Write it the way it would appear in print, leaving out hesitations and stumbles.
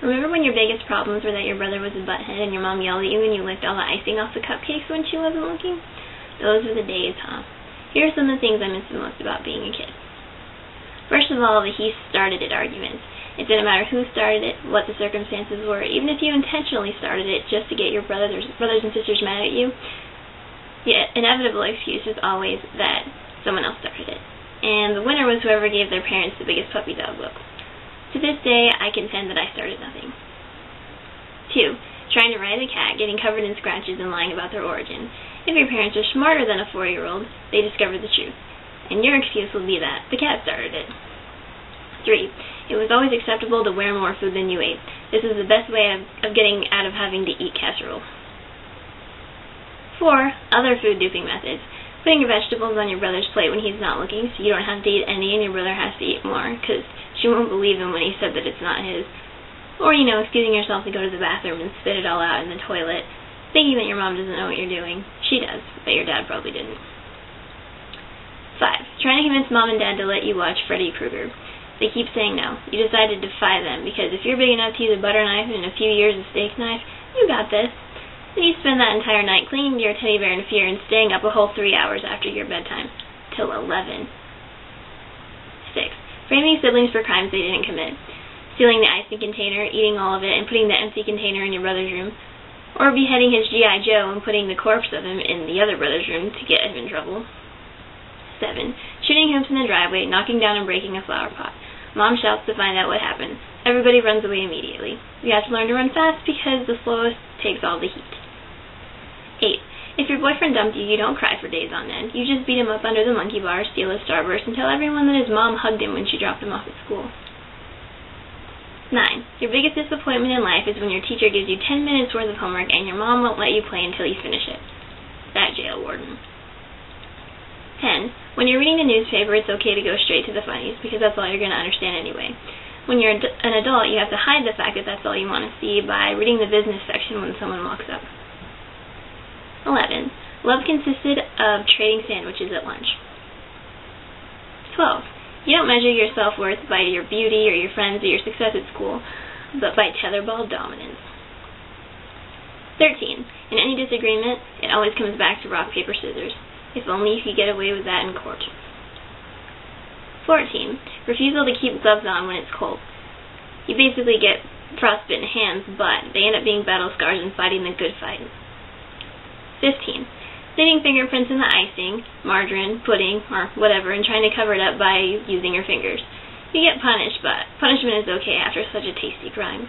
Remember when your biggest problems were that your brother was a butthead and your mom yelled at you and you licked all the icing off the cupcakes when she wasn't looking? Those were the days, huh? Here are some of the things I miss the most about being a kid. First of all, the he started it arguments. It didn't matter who started it, what the circumstances were. Even if you intentionally started it just to get your brothers and sisters mad at you, the inevitable excuse is always that someone else started it. And the winner was whoever gave their parents the biggest puppy dog look. To this day, I contend that I started nothing. 2. Trying to ride a cat, getting covered in scratches, and lying about their origin. If your parents are smarter than a 4-year-old, they discovered the truth. And your excuse will be that the cat started it. 3. It was always acceptable to wear more food than you ate. This is the best way of getting out of having to eat casserole. 4. Other food duping methods. Putting your vegetables on your brother's plate when he's not looking so you don't have to eat any and your brother has to eat more because she won't believe him when he said that it's not his. Or, excusing yourself to go to the bathroom and spit it all out in the toilet, thinking that your mom doesn't know what you're doing. She does, but your dad probably didn't. 5. Trying to convince mom and dad to let you watch Freddy Krueger. They keep saying no. You decide to defy them because if you're big enough to use a butter knife and a few years a steak knife, you got this. Then you spend that entire night clinging to your teddy bear in fear and staying up a whole 3 hours after your bedtime. Till 11. 6. Framing siblings for crimes they didn't commit. Stealing the icing container, eating all of it, and putting the empty container in your brother's room. Or beheading his G.I. Joe and putting the corpse of him in the other brother's room to get him in trouble. 7. Shooting hoops in the driveway, knocking down and breaking a flower pot. Mom shouts to find out what happened. Everybody runs away immediately. You have to learn to run fast because the slowest takes all the heat. 8. If your boyfriend dumped you, you don't cry for days on end. You just beat him up under the monkey bar, steal his Starburst, and tell everyone that his mom hugged him when she dropped him off at school. 9. Your biggest disappointment in life is when your teacher gives you 10 minutes worth of homework and your mom won't let you play until you finish it. That jail warden. 10. When you're reading the newspaper, it's okay to go straight to the funnies because that's all you're going to understand anyway. When you're an adult, you have to hide the fact that that's all you want to see by reading the business section when someone walks up. 11. Love consisted of trading sandwiches at lunch. 12. You don't measure your self-worth by your beauty or your friends or your success at school, but by tetherball dominance. 13. In any disagreement, it always comes back to rock, paper, scissors. If only you could get away with that in court. 14. Refusal to keep gloves on when it's cold. You basically get frostbitten hands, but they end up being battle scars and fighting the good fight. 15. Leaving fingerprints in the icing, margarine, pudding, or whatever, and trying to cover it up by using your fingers. You get punished, but punishment is okay after such a tasty crime.